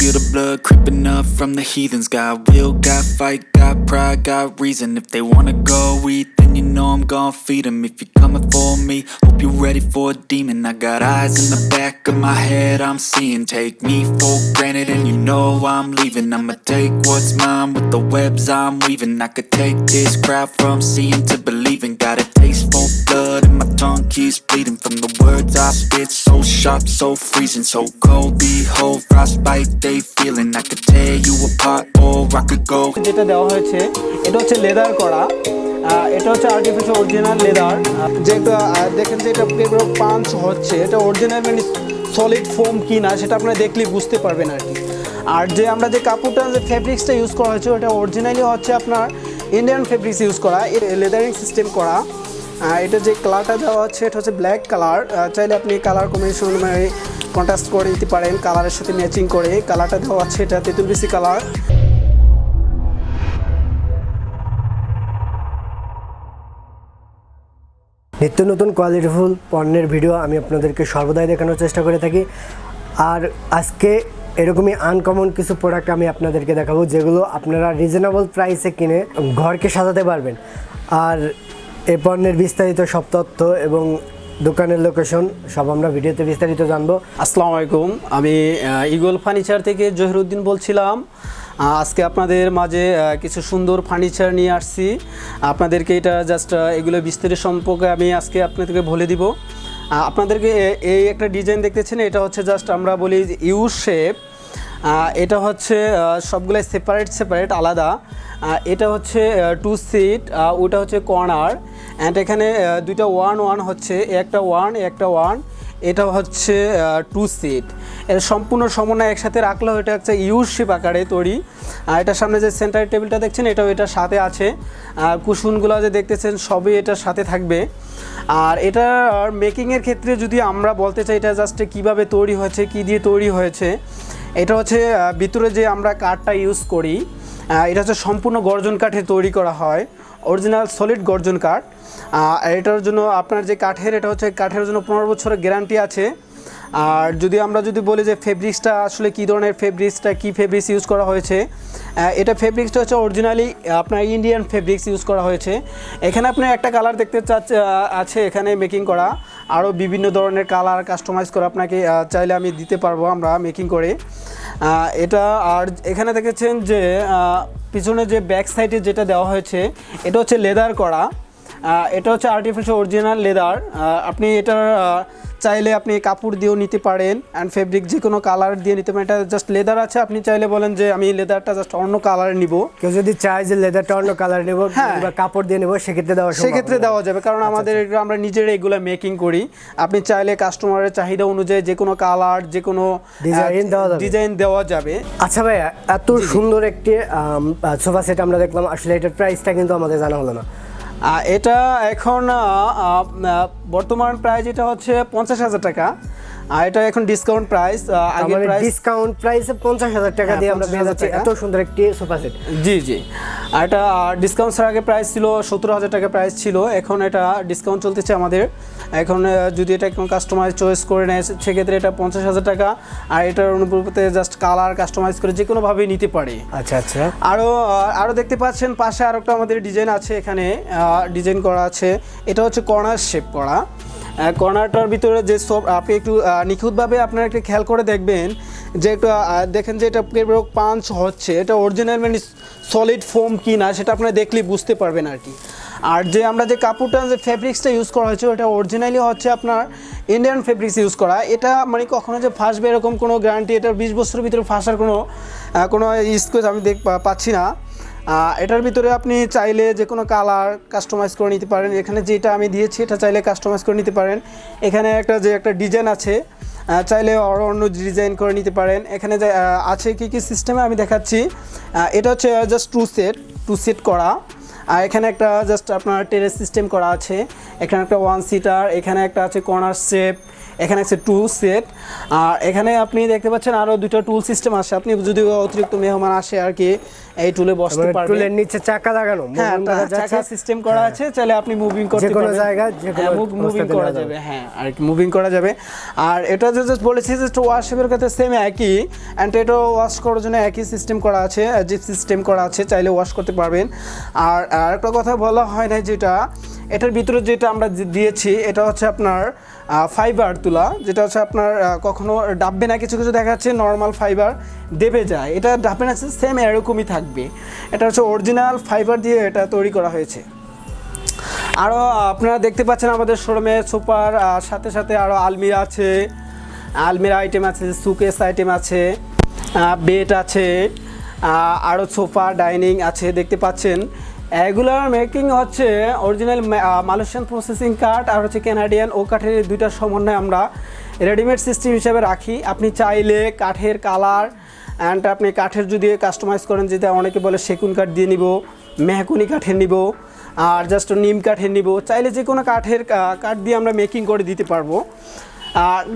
feel the blood creeping up from the heathens. Got will, got fight, got pride, got reason. If they wanna go eat, then you know I'm gon' feed them. If you're coming for me, hope you're ready for a demon. I got eyes in the back of my head, I'm seeing. Take me for granted and you know I'm leaving. I'ma take what's mine with the webs I'm weaving. I could take this crowd from seeing to believing. Got a taste for blood and my tongue keeps bleeding from the words I spit. So sharp, so freezing, so cold. Behold, frostbite they feeling. I could tear you apart or I could go. যেটা দেওয়া হয়েছে এটা হচ্ছে leather করা, এটা হচ্ছে artificial original leather. যেটা দেখেন যে এটা পেব্রক পাঞ্চ হচ্ছে, এটা অরিজিনাল মানে সলিড ফোম কিনা সেটা আপনারা দেখলেই বুঝতে পারবেন আর কি। আর যে আমরা যে কাপড়টা যে ফেব্রিক্সটা ইউজ করা হয়েছে ওটা অরিজিনালি হচ্ছে আপনার ইন্ডিয়ান ফেব্রিক্স ইউজ করা, লেদারিং সিস্টেম করা। এটা যে কালারটা দেওয়া হচ্ছে এটা হচ্ছে ব্ল্যাক কালার। চাইলে আপনি কালার কম্বিনেশন মানে কন্ট্রাস্ট করে দিতে পারেন কালারের সাথে ম্যাচিং করে। কালারটা দেওয়া হচ্ছে এটা তেঁতুল বিচি কালার। নিত্য নতুন কোয়ালিটিফুল পণ্যের ভিডিও আমি আপনাদেরকে সর্বদাই দেখানোর চেষ্টা করে থাকি। আর আজকে এরকমই আনকমন কিছু প্রোডাক্ট আমি আপনাদেরকে দেখাবো যেগুলো আপনারা রিজনেবল প্রাইসে কিনে ঘরকে সাজাতে পারবেন। আর এই পণ্যের বিস্তারিত সব তথ্য এবং দোকানের লোকেশন সব আমরা ভিডিওতে বিস্তারিত জানবো। আসসালামু আলাইকুম, আমি ইগল ফার্নিচার থেকে জহিরুদ্দিন বলছিলাম। আজকে আপনাদের মাঝে কিছু সুন্দর ফার্নিচার নিয়ে আসছি। আপনাদেরকে এটা জাস্ট এগুলো বিস্তারিত সম্পর্কে আমি আজকে আপনাদেরকে বলে দিব। আপনাদেরকে এই একটা ডিজাইন দেখতেছেন, এটা হচ্ছে জাস্ট আমরা বলি ইউ শেপ। এটা হচ্ছে সবগুলো সেপারেট আলাদা। এটা হচ্ছে 2 সিট, ওটা হচ্ছে কর্নার। অ্যান্ড এখানে দুইটা 1 হচ্ছে, একটা 1। এটা হচ্ছে 2 সিট। এর সম্পূর্ণ সমন্বয় একসাথে রাখলেও এটা হচ্ছে ইউ শেপ আকারে তৈরি। এটার সামনে যে সেন্টার টেবিলটা দেখছেন এটাও এটার সাথে আছে। কুশনগুলো যে দেখতেছেন সবই এটার সাথে থাকবে। আর এটার মেকিংয়ের ক্ষেত্রে যদি আমরা বলতে চাই এটা জাস্ট কীভাবে তৈরি হয়েছে, কী দিয়ে তৈরি হয়েছে, এটা হচ্ছে ভিতরে যে আমরা কাঠটা ইউজ করি এটা হচ্ছে সম্পূর্ণ গর্জন কাঠে তৈরি করা হয়, অরিজিনাল সলিড গর্জন কাঠ। এটার জন্য আপনার যে কাঠের এটা হচ্ছে কাঠের জন্য 15 বছরের গ্যারান্টি আছে। আর আমরা যদি বলি যে ফেব্রিক্সটা আসলে কী ধরনের ফেব্রিক্সটা, কী ফেব্রিক্স ইউজ করা হয়েছে, এটা ফেব্রিক্সটা হচ্ছে অরিজিনালি আপনার ইন্ডিয়ান ফেব্রিক্স ইউজ করা হয়েছে। এখানে আপনি একটা কালার দেখতে আছে এখানে মেকিং করা, আরও বিভিন্ন ধরনের কালার কাস্টমাইজ করে আপনাকে চাইলে আমি দিতে পারবো আমরা মেকিং করে এটা। আর এখানে দেখেছেন যে পিছনে যে ব্যাক সাইডে যেটা দেওয়া হয়েছে এটা হচ্ছে লেদার করা, এটা হচ্ছে আর্টিফিশিয়াল অরিজিনাল লেদার। আপনি এটার চাইলে আপনি কাপড় দিয়েও নিতে পারেন অ্যান্ড ফেব্রিক যে কোনো কালার দিয়ে নিতে পারেন। এটা জাস্ট লেদার আছে, আপনি চাইলে বলেন যে আমি লেদারটা জাস্ট অন্য কালারে নিব। কেউ যদি চায় যে লেদারটা অন্য কালার নেব বা কাপড় দিয়ে নেব সেক্ষেত্রে দেওয়া যাবে, কারণ আমাদের আমরা নিজেরা এগুলো মেকিং করি। আপনি চাইলে কাস্টমারের চাহিদা অনুযায়ী যে কোনো কালার যে কোনো ডিজাইন দেওয়া যাবে। আচ্ছা ভাইয়া, এত সুন্দর একটি সোফা সেট আমরা দেখলাম, আসলে এটার প্রাইসটা কিন্তু আমাদের জানা হলো না। এটা এখন বর্তমান প্রাইস এটা হচ্ছে 50,000 টাকা। আর এটা এখন ডিসকাউন্ট প্রাইস, আগে প্রাইস ডিসকাউন্ট প্রাইসে 50,000 টাকা দিয়ে আমরা পেয়ে যাচ্ছি এত সুন্দর একটি সোফা সেট। জি। আর এটা ডিসকাউন্ট ছাড়া আগে প্রাইস ছিল 70,000 টাকা প্রাইস ছিল, এখন এটা ডিসকাউন্ট চলতেছে আমাদের। এখন যদি এটা কোনো কাস্টমাইজ চয়েস করে নেয় সেক্ষেত্রে এটা 50,000 টাকা। আর এটার অনুপূর্বতে জাস্ট কালার কাস্টমাইজ করে যে কোনোভাবেই নিতে পারে। আচ্ছা। আরও দেখতে পাচ্ছেন পাশে আর একটা আমাদের ডিজাইন আছে, এখানে ডিজাইন করা আছে। এটা হচ্ছে কর্নার শেপ করা। কর্নারটার ভিতরে যে সব আপনি একটু নিখুঁতভাবে আপনারা একটু খেয়াল করে দেখবেন যে একটু দেখেন যে এটা পেব্রক পাঞ্চ হচ্ছে, এটা অরিজিনাল মানে সলিড ফোম কিনা সেটা আপনারা দেখলেই বুঝতে পারবেন আর কি। আর যে আমরা যে কাপড়টা যে ফেব্রিক্সটা ইউজ করা হয়েছে ওটা অরিজিনালি হচ্ছে আপনার ইন্ডিয়ান ফেব্রিক্স ইউজ করা। এটা মানে কখনো যে ফাঁসবে এরকম কোনো গ্যারান্টি, এটার 20 বছরের ভিতরে ফাঁসার কোনো স্কোচ আমি পাচ্ছি না। এটার ভিতরে আপনি চাইলে যে কোনো কালার কাস্টমাইজ করে নিতে পারেন। এখানে যেটা আমি দিয়েছি এটা চাইলে কাস্টমাইজ করে নিতে পারেন। এখানে একটা ডিজাইন আছে, চাইলে অন্য ডিজাইন করে নিতে পারেন। এখানে যে আছে কী সিস্টেমে আমি দেখাচ্ছি। এটা হচ্ছে জাস্ট 2 সিট করা। আর এখানে একটা জাস্ট আপনার টেরেস সিস্টেম করা আছে, এখানে একটা 1 সিটার, এখানে একটা আছে কর্নার শেপ, এখানে আছে 2 সেট। আর এখানে আপনি দেখতে পাচ্ছেন আরও 2টা টুল সিস্টেম আছে। আপনি যদি অতিরিক্ত মেহমান আসে আর কি এই টুলে বসতে পারবেন। টুলের নিচে চাকা লাগানো, হ্যাঁ, চাকা সিস্টেম করা আছে, চাইলে আপনি মুভিং করতে যে কোনো পারবেন, জায়গায় যে কোনো মুভিং করা যাবে। হ্যাঁ, আর কি মুভিং করা যাবে। আর এটা যে জাস্ট বলেছি যে ওয়াশের ক্ষেত্রে সেম একই, অ্যান্ড এটা ওয়াশ করার জন্য একই সিস্টেম করা আছে, জিপ সিস্টেম করা আছে, চাইলে ওয়াশ করতে পারবেন। আর আরেকটা কথা বলা হয় না, যেটা এটার ভিতরে যেটা আমরা দিয়েছি এটা হচ্ছে আপনার ফাইবার তুলা, যেটা হচ্ছে আপনার কখনো ডাববে না, কিছু কিছু দেখা যাচ্ছে নর্মাল ফাইবার দেবে যায়, এটা ডাববে না, সেম এরকমই থাকবে। এটা হচ্ছে অরিজিনাল ফাইবার দিয়ে এটা তৈরি করা হয়েছে। আরও আপনারা দেখতে পাচ্ছেন আমাদের শোরুমে সোফার সাথে সাথে আরও আলমিরা আছে, আলমিরা আইটেম আছে, সুকেস আইটেম আছে, বেড আছে, আরও সোফা ডাইনিং আছে দেখতে পাচ্ছেন। এগুলোর মেকিং হচ্ছে অরিজিনাল মালয়েশিয়ান প্রসেসিং কাঠ আর হচ্ছে কানাডিয়ান ও কাঠের দুইটার সমন্বয়ে আমরা রেডিমেড সিস্টেম হিসেবে রাখি। আপনি চাইলে কাঠের কালার অ্যান্ড আপনি কাঠের যদি কাস্টমাইজ করেন, যেটা অনেকে বলে সেগুন কাঠ দিয়ে নিব, মেহগনি কাঠের নিব, আর জাস্ট নিম কাঠের নিব, চাইলে যে কোনো কাঠের কাঠ দিয়ে আমরা মেকিং করে দিতে পারবো।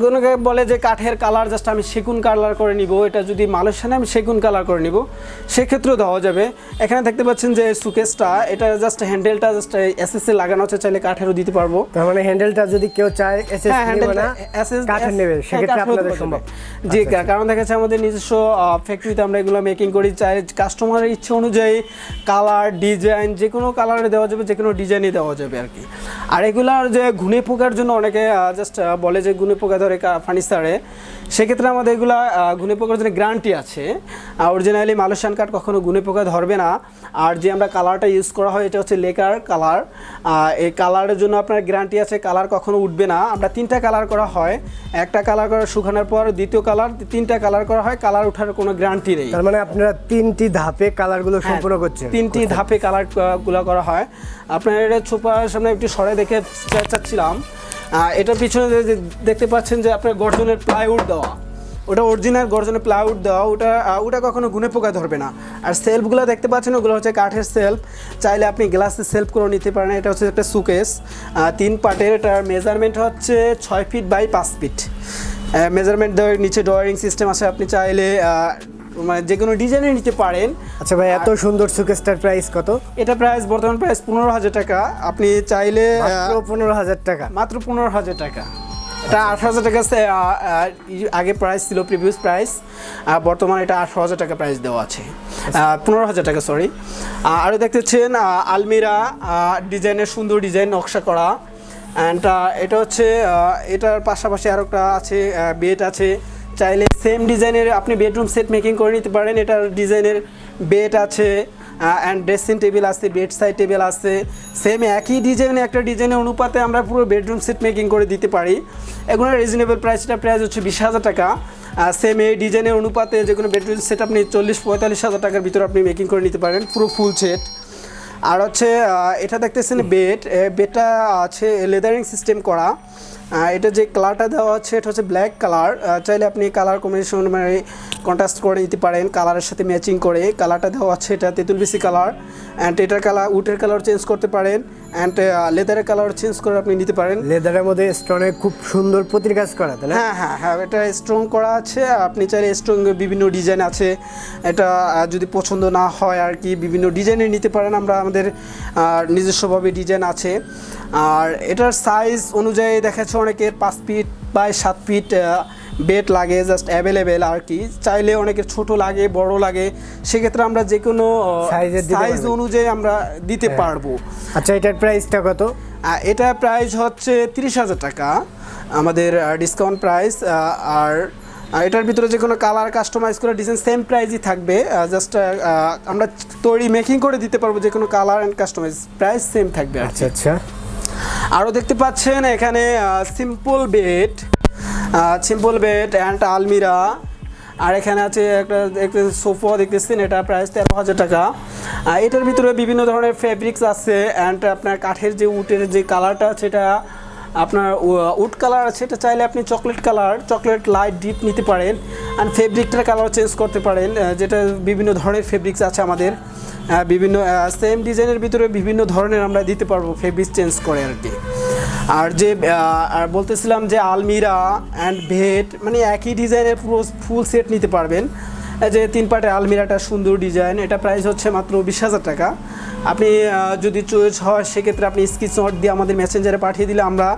অনেকে বলে যে কাঠের কালার জাস্ট আমি সেগুন কালার করে নিব, এটা যদি মালয়েশিয়ানে আমি সেগুন কালার করে নিব, সেক্ষেত্রেও দেওয়া যাবে। এখানে দেখতে পাচ্ছেন যে সুকেসটা, এটা জাস্ট হ্যান্ডেলটা জাস্ট এসএসএ লাগানো আছে, চাইলে কাঠেরও দিতে পারবো। তার মানে হ্যান্ডেলটা যদি কেউ চায় এসএস নেবে না, কাঠের নেবে, সেক্ষেত্রে আপনাদের সম্ভব। জি, কারণ দেখা যাচ্ছে আমাদের নিজস্ব ফ্যাক্টরিতে আমরা এগুলো মেকিং করি, চাই কাস্টমারের ইচ্ছে অনুযায়ী কালার ডিজাইন যে কোনো কালারে দেওয়া যাবে, যে কোনো ডিজাইনই দেওয়া যাবে আর কি। আর এগুলার যে ঘুনে পোকার জন্য অনেকে জাস্ট বলে যে ঘুনে পোকা ধরে ফার্নিচারে, সেক্ষেত্রে আমাদের এগুলো ঘুনে পোকার জন্য গ্যারান্টি আছে। অরিজিনালি মালয়েশিয়ান কাঠ কখনো ঘুনে পোকা ধরবে না। আর যে আমরা কালারটা ইউজ করা হয় এটা হচ্ছে লেকার কালার, এই কালারের জন্য আপনার গ্যারান্টি আছে, কালার কখনো উঠবে না। আমরা 3টা কালার করা হয়, একটা কালার করা শুকানোর পর দ্বিতীয় কালার, 3টা কালার করা হয়, কালার ওঠার কোনো গ্যারান্টি নেই। তার মানে আপনারা 3টি ধাপে কালারগুলো সম্পূর্ণ করছেন? 3টি ধাপে কালারগুলো করা হয়। আপনার এটা ছোপার সামনে একটু সরে দেখে চাচ্ছিলাম, এটার পিছনে দেখতে পাচ্ছেন যে আপনার গর্জনের প্লাইউড দেওয়া, ওটা অরিজিনাল গর্জনের প্লাইউড দেওয়া, ওটা কখনো ঘুনে পোকা ধরবে না। আর সেলফগুলো দেখতে পাচ্ছেন, ওগুলো হচ্ছে কাঠের সেলফ, চাইলে আপনি গ্লাসের সেলফ করে নিতে পারেন। এটা হচ্ছে একটা সুকেস 3 পার্টের, এটার মেজারমেন্ট হচ্ছে 6 ফিট বাই 5 ফিট মেজারমেন্ট দেওয়ার, নিচে ড্রয়িং সিস্টেম আছে, আপনি চাইলে মানে যে কোনো ডিজাইনে নিতে পারেন। আচ্ছা ভাই, এত সুন্দর সুকেসটার প্রাইস কত? এটা প্রাইস বর্তমান প্রাইস 15,000 টাকা। আপনি চাইলে মাত্র 15,000 টাকা? মাত্র 15,000 টাকা। এটা 8,000 টাকা আগে প্রাইস ছিল, প্রিভিয়াস প্রাইস। বর্তমানে এটা 8,000 টাকা প্রাইস দেওয়া আছে, 15,000 টাকা সরি। আরও দেখতেছেন আলমিরা ডিজাইনের, সুন্দর ডিজাইন নকশা করা। অ্যান্ড এটা হচ্ছে এটার পাশাপাশি আরও একটা আছে, বেড আছে, চাইলে সেম ডিজাইনের আপনি বেডরুম সেট মেকিং করে নিতে পারেন। এটার ডিজাইনের বেড আছে, অ্যান্ড ড্রেসিং টেবিল আছে, বেড সাইড টেবিল আছে, সেম একই ডিজাইনে একটা ডিজাইনের অনুপাতে আমরা পুরো বেডরুম সেট মেকিং করে দিতে পারি। এগুলোর রিজনেবল প্রাইসটা প্রাইস হচ্ছে 20,000 টাকা। সেম এই ডিজাইনের অনুপাতে যে কোনো বেডরুম সেট আপনি 40-45,000 টাকার ভিতরে আপনি মেকিং করে নিতে পারেন, পুরো ফুল সেট। আর হচ্ছে এটা দেখতেছেন বেডটা আছে লেদারিং সিস্টেম করা। এটা যে কালারটা দেওয়া হচ্ছে এটা হচ্ছে ব্ল্যাক কালার, চাইলে আপনি কালার কম্বিনেশন মানে কন্ট্রাস্ট করে নিতে পারেন, কালারের সাথে ম্যাচিং করে কালারটা দেওয়া আছে। এটা তেঁতুল বিসি কালার, অ্যান্ড এটার কালার উটের কালার চেঞ্জ করতে পারেন, অ্যান্ড লেদারের কালার চেঞ্জ করে আপনি নিতে পারেন। লেদারের মধ্যে স্টোনে খুব সুন্দর প্রতির কাজ করা, তাই না? হ্যাঁ, এটা স্ট্রং করা আছে। আপনি চাইলে স্ট্রং বিভিন্ন ডিজাইন আছে, এটা যদি পছন্দ না হয় আর কি বিভিন্ন ডিজাইনের নিতে পারেন, আমরা আমাদের নিজস্বভাবে ডিজাইন আছে। আর এটার সাইজ অনুযায়ী দেখাচ্ছে অনেকের 5 ফিট বাই 7 ফিট বেড লাগে, জাস্ট অ্যাভেলেবেল আর কি। চাইলে অনেকের ছোট লাগে, বড় লাগে, সেক্ষেত্রে আমরা যে কোনো সাইজ অনুযায়ী আমরা দিতে পারবো। আচ্ছা, এটার প্রাইসটা কত? এটা প্রাইস হচ্ছে 30,000 টাকা আমাদের ডিসকাউন্ট প্রাইস। আর এটার ভিতরে যে কোনো কালার কাস্টমাইজ করে ডিজাইন সেম প্রাইসই থাকবে, জাস্ট আমরা তৈরি মেকিং করে দিতে পারবো, যে কোনো colour and customise price same থাকবে। আচ্ছা, আরও দেখতে পাচ্ছেন এখানে সিম্পল বেড অ্যান্ড আলমিরা। আর এখানে আছে একটা সোফা দেখতেছেন, এটা প্রাইস 13,000 টাকা। এটার ভিতরে বিভিন্ন ধরনের ফেব্রিক্স আছে, অ্যান্ড আপনার কাঠের যে উটের যে কালারটা আছে এটা আপনার উড কালার আছে, এটা চাইলে আপনি চকলেট লাইট ডিপ নিতে পারেন, অ্যান্ড ফেব্রিকটার কালার চেঞ্জ করতে পারেন, যেটা বিভিন্ন ধরনের ফেব্রিক্স আছে আমাদের। বিভিন্ন সেম ডিজাইনের ভিতরে বিভিন্ন ধরনের আমরা দিতে পারবো ফেব্রিক্স চেঞ্জ করে আর কি। আর যে আর বলতেছিলাম যে আলমিরা অ্যান্ড বেড মানে একই ডিজাইনের পুরো ফুল সেট নিতে পারবেন। এই যে 3 পাটের আলমিরাটা সুন্দর ডিজাইন, এটা প্রাইস হচ্ছে মাত্র 20,000 টাকা। আপনি যদি চয়েস হয় সেক্ষেত্রে আপনি স্ক্রিনশট দিয়ে আমাদের মেসেঞ্জারে পাঠিয়ে দিলে আমরা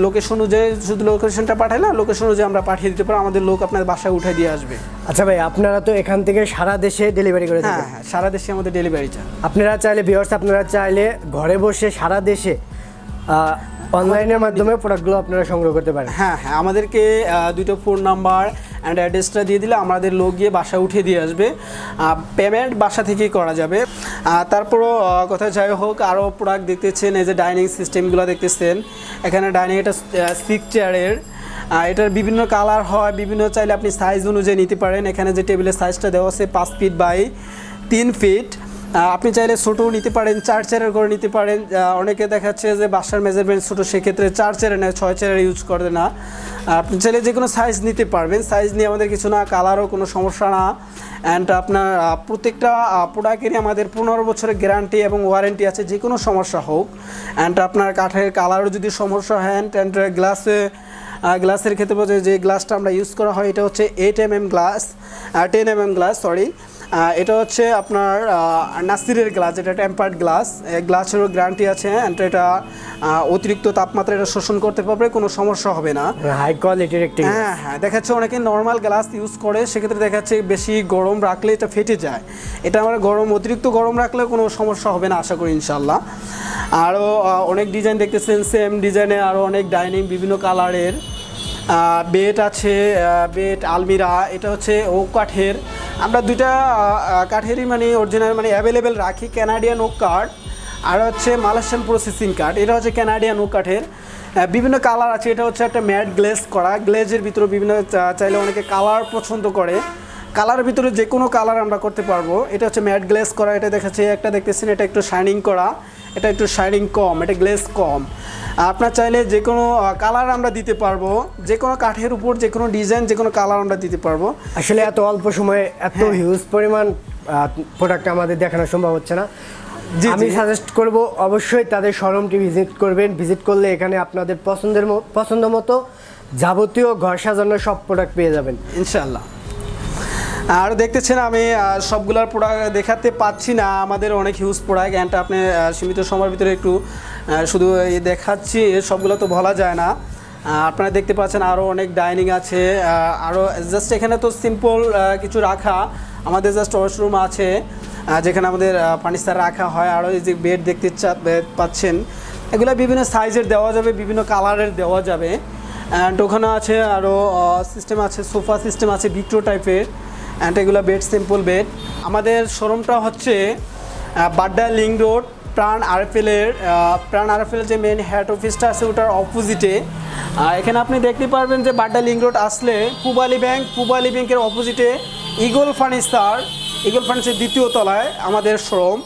লোকেশন অনুযায়ী, শুধু লোকেশনটা পাঠাই না, লোকেশন অনুযায়ী আমরা পাঠিয়ে দিতে পারি, আমাদের লোক আপনার বাসায় উঠে দিয়ে আসবে। আচ্ছা ভাই, আপনারা তো এখান থেকে সারা দেশে ডেলিভারি করে থাকেন? হ্যাঁ, সারা দেশে আমাদের ডেলিভারি চার্জ। আপনারা চাইলে ভিউয়ার্স, আপনারা চাইলে ঘরে বসে সারা দেশে অনলাইনের মাধ্যমে প্রোডাক্টগুলো আপনারা সংগ্রহ করতে পারেন। হ্যাঁ, আমাদেরকে 2টো ফোন নাম্বার অ্যান্ড অ্যাড্রেসটা দিয়ে দিলে আমাদের লোক গিয়ে বাসায় উঠে দিয়ে আসবে। পেমেন্ট বাসা থেকেই করা যাবে। তারপরও কথা যাই হোক, আরও প্রোডাক্ট দেখতেছেন, এই যে ডাইনিং সিস্টেমগুলো দেখতেছেন, এখানে ডাইনিং এটা 6 চেয়ারের, এটার বিভিন্ন কালার হয়, বিভিন্ন চাইলে আপনি সাইজ অনুযায়ী নিতে পারেন। এখানে যে টেবিলের সাইজটা দেওয়া আছে 5 ফিট বাই 3 ফিট। আপনি চাইলে ছোটো নিতে পারেন, 4 চেয়ারের করে নিতে পারেন। অনেকে দেখাচ্ছে যে বাসার মেজারমেন্ট ছোটো, সেক্ষেত্রে 4 চেয়ারে নেয়, 6 চেয়ারে ইউজ করে না। আপনি চাইলে যে কোনো সাইজ নিতে পারবেন, সাইজ নিয়ে আমাদের কিছু না, কালারও কোনো সমস্যা না। অ্যান্ড আপনার প্রত্যেকটা প্রোডাক্টেরই আমাদের 15 বছরের গ্যারান্টি এবং ওয়ারেন্টি আছে, যে কোনো সমস্যা হোক। অ্যান্ড আপনার কাঠের কালারও যদি সমস্যা হয়, অ্যান্ড গ্লাসের ক্ষেত্রে বলছে যে গ্লাসটা আমরা ইউজ করা হয়, এটা হচ্ছে 8 mm glass, 10 mm glass, sorry. এটা হচ্ছে আপনার নাসিরের গ্লাস, এটা টেম্পার্ড গ্লাস, গ্লাসেরও গ্যারান্টি আছে। অ্যান্ড এটা অতিরিক্ত তাপমাত্রা এটা শোষণ করতে পারবে, কোনো সমস্যা হবে না, হাই কোয়ালিটির একটি। হ্যাঁ, দেখাচ্ছে অনেকে নর্মাল গ্লাস ইউজ করে, সেক্ষেত্রে দেখাচ্ছে বেশি গরম রাখলে এটা ফেটে যায়। এটা আমরা অতিরিক্ত গরম রাখলে কোনো সমস্যা হবে না, আশা করি ইনশাল্লাহ। আরও অনেক ডিজাইন দেখতেছেন, সেম ডিজাইনে আরও অনেক ডাইনিং বিভিন্ন কালারের বেড আছে, বেড আলমিরা, এটা হচ্ছে ওক কাঠের। আমরা 2টা কাঠেরই মানে অরিজিনাল মানে অ্যাভেলেবেল রাখি, ক্যানাডিয়ান ওক কাঠ আর হচ্ছে মালয়েশিয়ান প্রসেসিং কাঠ। এটা হচ্ছে ক্যানাডিয়ান ওক কাঠের, বিভিন্ন কালার আছে। এটা হচ্ছে একটা ম্যাট গ্লেজ করা, গ্লেজের ভিতরে বিভিন্ন চাইলে অনেকে কালার পছন্দ করে, কালারের ভিতরে যে কোনো কালার আমরা করতে পারবো। এটা হচ্ছে ম্যাট গ্লেজ করা, এটা দেখাচ্ছে একটা দেখতেছেন, এটা একটু শাইনিং করা, এটা একটু শাইনিং কম, এটা গ্লেজ কম। আপনার চাইলে যে কোনো কালার আমরা দিতে পারবো, যে কোনো কাঠের উপর যে কোনো ডিজাইন, যে কোনো কালার আমরা দিতে পারবো। আসলে এত অল্প সময়ে এত হিউজ পরিমাণ প্রোডাক্ট আমাদের দেখানো সম্ভব হচ্ছে না। আমি সাজেস্ট করব অবশ্যই তাদের শোরুমটি ভিজিট করবেন। ভিজিট করলে এখানে আপনাদের পছন্দ মতো যাবতীয় ঘর সাজানোর সব প্রোডাক্ট পেয়ে যাবেন ইনশাল্লাহ। আর দেখতেছেন আমি সবগুলোর প্রোডাক্ট দেখাতে পাচ্ছি না, আমাদের অনেক হিউজ প্রোডাক্ট, অ্যান্ড আপনি সীমিত সময়ের ভিতরে একটু শুধু দেখাচ্ছি, সবগুলো তো বলা যায় না। আপনারা দেখতে পাচ্ছেন আরও অনেক ডাইনিং আছে, আরও জাস্ট এখানে তো সিম্পল কিছু রাখা, আমাদের জাস্ট ওয়াশরুম আছে যেখানে আমাদের ফার্নিচার রাখা হয়। আরও এই যে বেড দেখতে পাচ্ছেন, এগুলো বিভিন্ন সাইজের দেওয়া যাবে, বিভিন্ন কালারের দেওয়া যাবে। অ্যান্ড ওখানে আছে আরও সিস্টেম আছে, সোফা সিস্টেম আছে ভিক্টো টাইপের, অ্যান্ড এগুলো বেড, সিম্পল বেড। আমাদের শোরুমটা হচ্ছে বাড্ডা লিঙ্ক রোড, প্রাণ আরএফএলের যে মেন হেড অফিসটা আছে ওটার অপোজিটে। এখানে আপনি দেখতে পারবেন যে বাড্ডা লিঙ্ক রোড আসলে পূবালী ব্যাংকের অপোজিটে ইগল ফার্নিচার 2য় তলায় আমাদের শোরুম।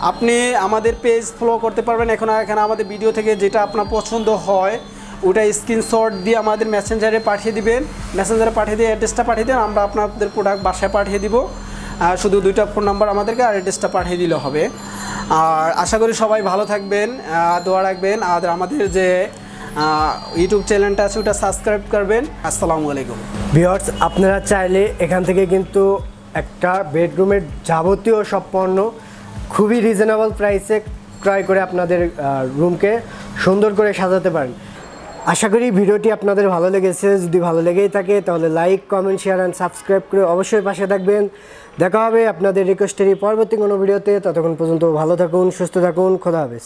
আপনি আমাদের পেজ ফলো করতে পারবেন। এখানে আমাদের ভিডিও থেকে যেটা আপনার পছন্দ হয় ওটা স্ক্রিনশট দিয়ে আমাদের মেসেঞ্জারে পাঠিয়ে দিবেন, মেসেঞ্জারে পাঠিয়ে দিয়ে অ্যাড্রেসটা পাঠিয়ে দেন, আমরা আপনাদের প্রোডাক্ট বাসায় পাঠিয়ে দিব। শুধু 2টা ফোন নাম্বার আমাদেরকে আর অ্যাড্রেসটা পাঠিয়ে দিলে হবে। আর আশা করি সবাই ভালো থাকবেন, দোয়া রাখবেন, আর আমাদের যে ইউটিউব চ্যানেলটা আছে ওটা সাবস্ক্রাইব করবেন। আসসালামু আলাইকুম ভিউয়ার্স, আপনারা চাইলে এখান থেকে কিন্তু একটা বেডরুমের যাবতীয় সব পণ্য খুবই রিজনেবল প্রাইসে ক্রয় করে আপনাদের রুমকে সুন্দর করে সাজাতে পারেন। আশা করি ভিডিওটি আপনাদের ভালো লেগেছে। যদি ভালো লেগেই থাকে তাহলে like, comment, share and subscribe করে অবশ্যই পাশে থাকবেন। দেখা হবে আপনাদের রিকোয়েস্টেরই পরবর্তী কোনো ভিডিওতে। ততক্ষণ পর্যন্ত ভালো থাকুন, সুস্থ থাকুন, খোদা হাফেজ।